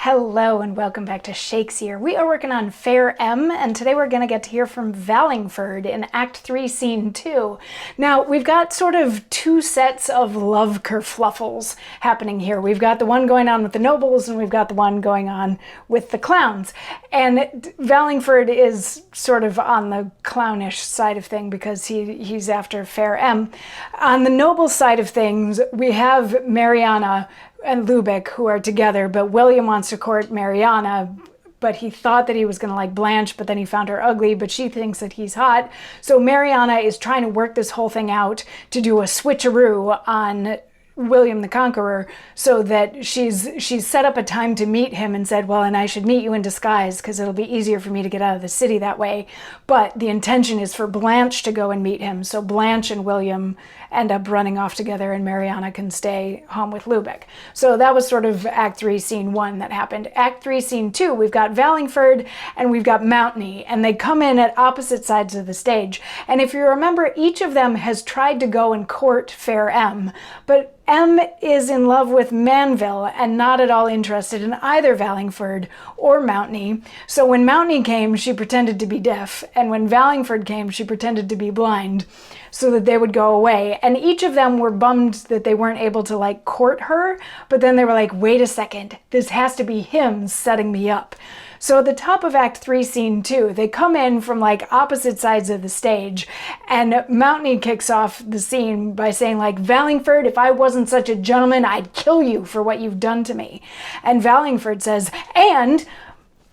Hello and welcome back to Shakesyear. We are working on Fair M, and today we're going to get to hear from Vallingford in Act 3, Scene 2. Now, we've got sort of two sets of love kerfluffles happening here. We've got the one going on with the nobles, and we've got the one going on with the clowns. And Vallingford is sort of on the clownish side of thing because he's after Fair M. On the noble side of things, we have Mariana and Lubeck who are together, but William wants to court Mariana, but he thought that he was going to like Blanche, but then he found her ugly, but she thinks that he's hot. So Mariana is trying to work this whole thing out to do a switcheroo on William the Conqueror, so that she's set up a time to meet him and said, well, and I should meet you in disguise because it'll be easier for me to get out of the city that way. But the intention is for Blanche to go and meet him. So Blanche and William end up running off together and Mariana can stay home with Lubeck. So that was sort of Act 3, Scene 1 that happened. Act 3, Scene 2, we've got Vallingford and we've got Mountney, and they come in at opposite sides of the stage. And if you remember, each of them has tried to go and court Fair M, but M is in love with Manville and not at all interested in either Vallingford or Mountney. So when Mountney came, she pretended to be deaf, and when Vallingford came, she pretended to be blind so that they would go away. And each of them were bummed that they weren't able to like court her, but then they were like, wait a second, this has to be him setting me up. So at the top of Act 3, Scene 2, they come in from like opposite sides of the stage, and Mountney kicks off the scene by saying like, Vallingford, if I wasn't such a gentleman, I'd kill you for what you've done to me. And Vallingford says, and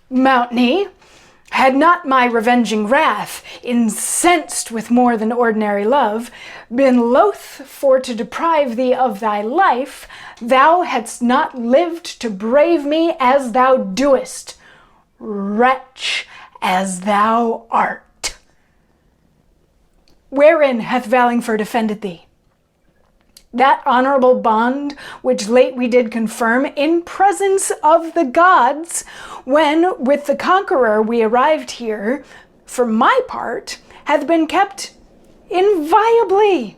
Mountney, had not my revenging wrath, incensed with more than ordinary love, been loath for to deprive thee of thy life, thou hadst not lived to brave me as thou doest, wretch as thou art. Wherein hath Vallingford offended thee? That honorable bond which late we did confirm in presence of the gods, when with the Conqueror we arrived here, for my part, hath been kept inviolably.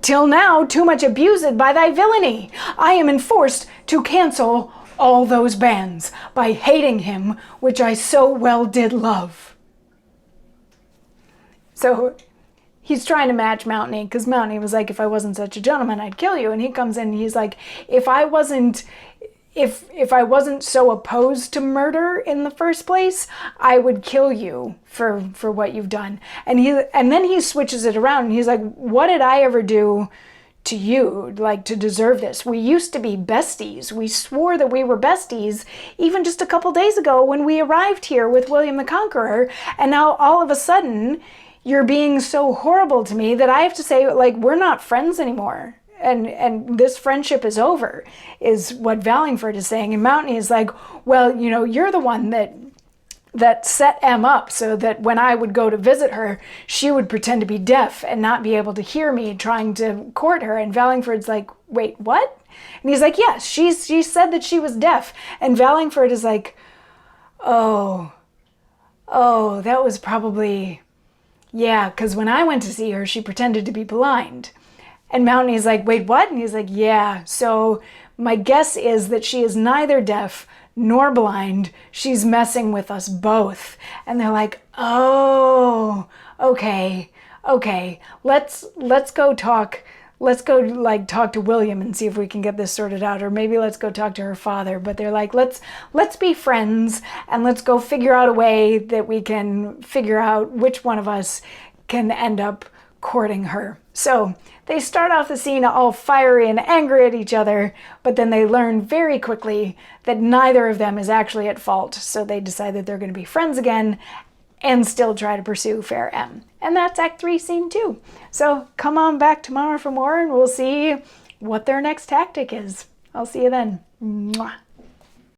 Till now too much abused by thy villainy, I am enforced to cancel all those bands by hating him which I so well did love. So he's trying to match Mountney, because Mountney was like, if I wasn't such a gentleman, I'd kill you. And he comes in and he's like, if I wasn't so opposed to murder in the first place, I would kill you for what you've done. And then he switches it around and he's like, what did I ever do to you, like, to deserve this? We used to be besties. We swore that we were besties even just a couple days ago when we arrived here with William the Conqueror, and now all of a sudden you're being so horrible to me that I have to say, like, we're not friends anymore. And this friendship is over, is what Vallingford is saying. And Mountney is like, well, you know, you're the one that set M up so that when I would go to visit her, she would pretend to be deaf and not be able to hear me trying to court her. And Vallingford's like, wait, what? And he's like, yes, she said that she was deaf. And Vallingford is like, oh, that was probably, yeah, because when I went to see her, she pretended to be blind. And Mountney's like, wait, what? And he's like, yeah, so my guess is that she is neither deaf nor blind. She's messing with us both. And they're like, oh, okay. Let's go talk. Let's go like talk to William and see if we can get this sorted out, or maybe let's go talk to her father. But they're like, let's be friends and let's go figure out a way that we can figure out which one of us can end up courting her. So they start off the scene all fiery and angry at each other, but then they learn very quickly that neither of them is actually at fault. So they decide that they're going to be friends again and still try to pursue Fair M. And that's Act 3, Scene 2. So come on back tomorrow for more and we'll see what their next tactic is. I'll see you then. Mwah.